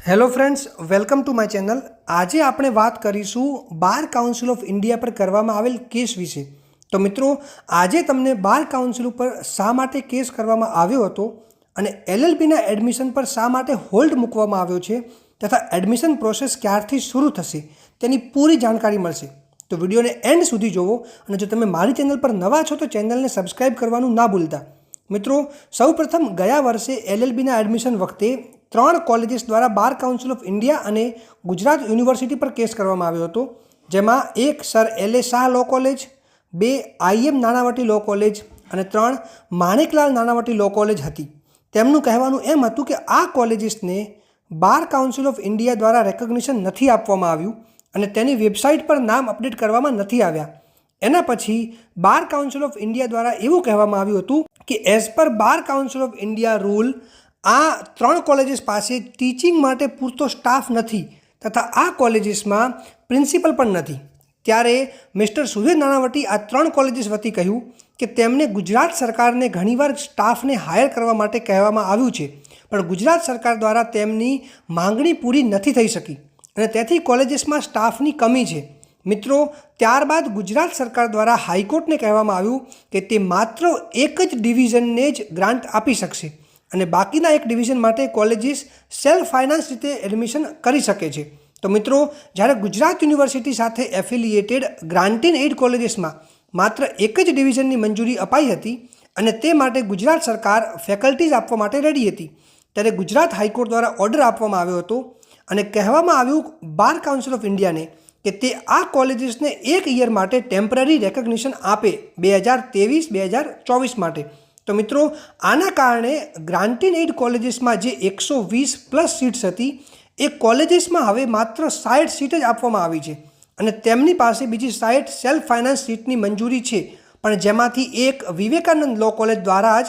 Hello friends, welcome to my channel. આજે આપણે વાત કરીશું બાર કાઉન્સિલ ઓફ ઇન્ડિયા પર કરવામાં આવેલ કેસ વિશે। તો મિત્રો, આજે તમને બાર કાઉન્સિલ ઉપર શા માટે કેસ કરવામાં આવ્યો હતો અને એલએલબીના એડમિશન પર શા માટે હોલ્ડ મૂકવામાં આવ્યો છે તથા એડમિશન પ્રોસેસ ક્યારથી શરૂ થશે તેની પૂરી જાણકારી મળશે। તો વિડીયોને એન્ડ સુધી જોવો અને જો તમે મારી ચેનલ પર નવા છો તો ચેનલને સબસ્ક્રાઈબ કરવાનું ના ભૂલતા। મિત્રો, સૌપ્રથમ ગયા વર્ષે એલએલબીના એડમિશન વખતે 3 કોલેજીસ દ્વારા બાર કાઉન્સિલ ઓફ ઇન્ડિયા અને ગુજરાત યુનિવર્સિટી પર કેસ કરવામાં આવ્યો હતો, જેમાં 1 sir L A. Shah law college, 2 IM Nanavati law college અને 3 માણેકલાલ નાણાવટી લો કોલેજ હતી। તેમનું કહેવાનું એમ હતું કે આ કોલેજીસને બાર કાઉન્સિલ ઓફ ઇન્ડિયા દ્વારા રેકોગ્નિશન નથી આપવામાં આવ્યું અને તેની વેબસાઇટ પર નામ અપડેટ કરવામાં નથી આવ્યા। એના પછી બાર કાઉન્સિલ ઓફ ઇન્ડિયા દ્વારા એવું કહેવામાં આવ્યું હતું કે as per bar council of India rule આ 3 કોલેજીસ પાસે ટીચિંગ માટે પૂરતો સ્ટાફ નથી તથા આ કોલેજીસમાં પ્રિન્સિપલ પણ નથી। ત્યારે મિસ્ટર સુધીર નાણાવટી આ 3 કોલેજીસ વતી કહ્યું કે તેમને ગુજરાત સરકારને ઘણીવાર સ્ટાફને હાયર કરવા માટે કહેવામાં આવ્યું છે, પણ ગુજરાત સરકાર દ્વારા તેમની માંગણી પૂરી નથી થઈ શકી અને તેથી કોલેજીસમાં સ્ટાફની કમી છે। મિત્રો, ત્યારબાદ ગુજરાત સરકાર દ્વારા હાઈકોર્ટને કહેવામાં આવ્યું કે તે માત્ર એક જ ડિવિઝનને જ ગ્રાન્ટ આપી શકશે અને બાકીના એક ડિવિઝન માટે કોલેજીસ સેલ્ફ ફાઇનાન્સ રીતે એડમિશન કરી શકે છે। તો મિત્રો, જ્યારે ગુજરાત યુનિવર્સિટી સાથે એફિલિએટેડ ગ્રાન્ટીન એઇડ કોલેજીસમાં માત્ર એક જ ડિવિઝનની મંજૂરી અપાઈ હતી અને તે માટે ગુજરાત સરકાર ફેકલ્ટીઝ આપવા માટે રેડી હતી, ત્યારે ગુજરાત હાઈકોર્ટ દ્વારા ઓર્ડર આપવામાં આવ્યો હતો અને કહેવામાં આવ્યું બાર કાઉન્સિલ ઓફ ઇન્ડિયાને કે તે આ કોલેજીસને 1 યર માટે ટેમ્પરરી રેકોગ્નિશન આપે 2023-2024 માટે। તો મિત્રો, આના કારણે ગ્રાન્ટીન એઇડ કોલેજીસમાં જે 120+ સીટ્સ હતી એ કોલેજીસમાં હવે માત્ર 60 સીટ જ આપવામાં આવી છે અને તેમની પાસે બીજી 60 સેલ્ફ ફાઇનાન્સ સીટની મંજૂરી છે, પણ જેમાંથી એક વિવેકાનંદ લો કોલેજ દ્વારા જ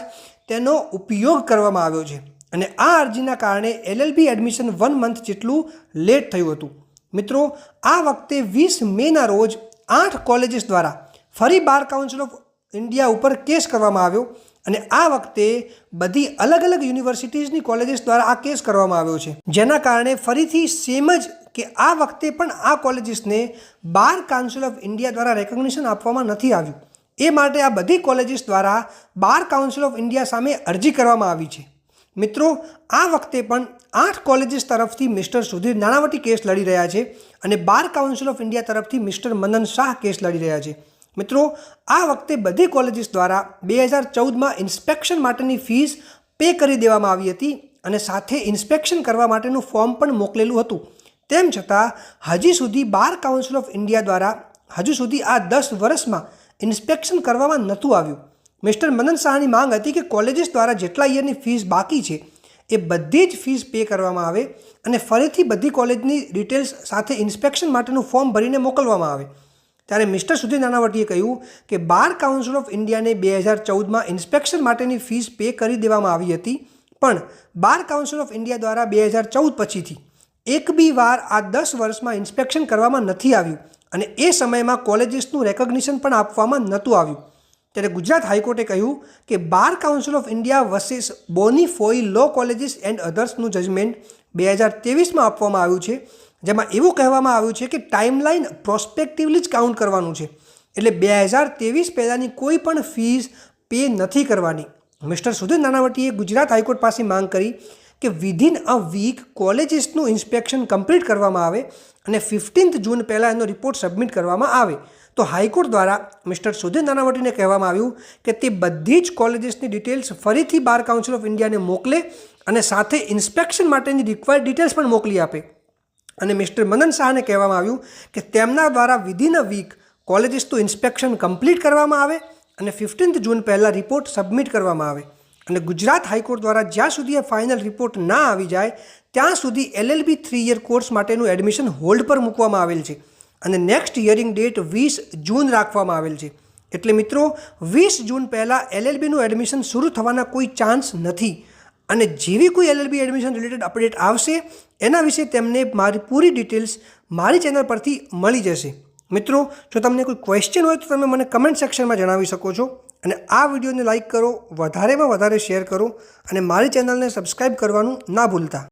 તેનો ઉપયોગ કરવામાં આવ્યો છે અને આ અરજીના કારણે એલએલબી એડમિશન 1 મંથ જેટલું લેટ થયું હતું। મિત્રો, આ વખતે 20 મેના રોજ 8 કોલેજીસ દ્વારા ફરી બાર કાઉન્સિલ ઓફ ઇન્ડિયા ઉપર કેસ કરવામાં આવ્યો અને આ વખતે બધી અલગ અલગ યુનિવર્સિટીઝની કોલેજીસ દ્વારા આ કેસ કરવામાં આવ્યો છે, જેના કારણે ફરીથી સેમ જ કે આ વખતે પણ આ કોલેજીસને બાર કાઉન્સિલ ઓફ ઇન્ડિયા દ્વારા રેકોગ્નિશન આપવામાં નથી આવ્યું। એ માટે આ બધી કોલેજીસ દ્વારા બાર કાઉન્સિલ ઓફ ઇન્ડિયા સામે અરજી કરવામાં આવી છે। મિત્રો, આ વખતે પણ 8 કોલેજીસ તરફથી મિસ્ટર સુધીર નાણાવટી કેસ લડી રહ્યા છે અને બાર કાઉન્સિલ ઓફ ઇન્ડિયા તરફથી મિસ્ટર મનન શાહ કેસ લડી રહ્યા છે। મિત્રો, આ વખતે બધી કોલેજીસ દ્વારા 2014માં ઇન્સ્પેક્શન માટેની ફીસ પે કરી દેવામાં આવી હતી અને સાથે ઇન્સ્પેક્શન કરવા માટેનું ફોર્મ પણ મોકલેલું હતું। તેમ છતાં હજી સુધી બાર કાઉન્સિલ ઓફ ઇન્ડિયા દ્વારા હજુ સુધી આ 10 વર્ષમાં ઇન્સ્પેક્શન કરવામાં નહોતું આવ્યું। મિસ્ટર મનન શાહની માંગ હતી કે કોલેજીસ દ્વારા જેટલા યરની ફીસ બાકી છે એ બધી જ ફીસ પે કરવામાં આવે અને ફરીથી બધી કોલેજની ડિટેલ્સ સાથે ઇન્સ્પેક્શન માટેનું ફોર્મ ભરીને મોકલવામાં આવે। ત્યારે મિસ્ટર સુધીર નાણાવટીએ કહ્યું કે બાર કાઉન્સિલ ઓફ ઇન્ડિયાને 2014માં ઇન્સ્પેક્શન માટેની ફીસ પે કરી દેવામાં આવી હતી, પણ બાર કાઉન્સિલ ઓફ ઇન્ડિયા દ્વારા 2014 પછીથી એક બી વાર આ 10 વર્ષમાં ઇન્સ્પેક્શન કરવામાં નથી આવ્યું અને એ સમયમાં કોલેજીસનું રેકોગ્નિશન પણ આપવામાં નહોતું આવ્યું। ત્યારે ગુજરાત હાઈકોર્ટે કહ્યું કે bar council of India versus Bonnie Foi law colleges and અધર્સનું જજમેન્ટ 2023માં આપવામાં આવ્યું છે, જેમાં એવું કહેવામાં આવ્યું છે કે ટાઈમલાઈન પ્રોસ્પેક્ટિવલી જ કાઉન્ટ કરવાનું છે, એટલે 2023 પહેલાંની કોઈ પણ ફીસ પે નથી કરવાની। મિસ્ટર સુધીર નાણાવટીએ ગુજરાત હાઈકોર્ટ પાસે માંગ કરી કે વિધિન અ વીક કોલેજીસનું ઇન્સ્પેક્શન કમ્પ્લીટ કરવામાં આવે અને 15 જૂન પહેલાં એનો રિપોર્ટ સબમિટ કરવામાં આવે। તો હાઈકોર્ટ દ્વારા મિસ્ટર સુધીર નાણાવટીને કહેવામાં આવ્યું કે તે બધી જ કોલેજીસની ડિટેલ્સ ફરીથી બાર કાઉન્સિલ ઓફ ઇન્ડિયાને મોકલે અને સાથે ઇન્સ્પેક્શન માટેની રિક્વાયર્ડ ડિટેલ્સ પણ મોકલી આપે અને મિસ્ટર મનન શાહને કહેવામાં આવ્યું કે તેમના દ્વારા વિધિન અ વીક કોલેજીસનું ઇન્સ્પેક્શન કમ્પ્લીટ કરવામાં આવે અને 15 જૂન પહેલાં રિપોર્ટ સબમિટ કરવામાં આવે અને ગુજરાત હાઈકોર્ટ દ્વારા જ્યાં સુધી આ ફાઇનલ રિપોર્ટ ના આવી જાય ત્યાં સુધી એલએલબી 3 યર કોર્સ માટેનું એડમિશન હોલ્ડ પર મૂકવામાં આવેલ છે અને નેક્સ્ટ હિયરિંગ ડેટ 20 જૂન રાખવામાં આવેલ છે। એટલે મિત્રો, 20 જૂન પહેલાં એલએલબીનું એડમિશન શરૂ થવાના કોઈ ચાન્સ નથી અને જેવી કોઈ એલએલબી એડમિશન રિલેટેડ અપડેટ આવશે એના વિશે તેમને મારી પૂરી ડિટેલ્સ મારી ચેનલ પરથી મળી જશે। મિત્રો, જો તમને કોઈ ક્વેશ્ચન હોય તો તમે મને કમેન્ટ સેક્શનમાં જણાવી શકો છો અને આ વિડીયોને લાઇક કરો, વધારેમાં વધારે શેર કરો અને મારી ચેનલને સબસ્ક્રાઈબ કરવાનું ના ભૂલતા।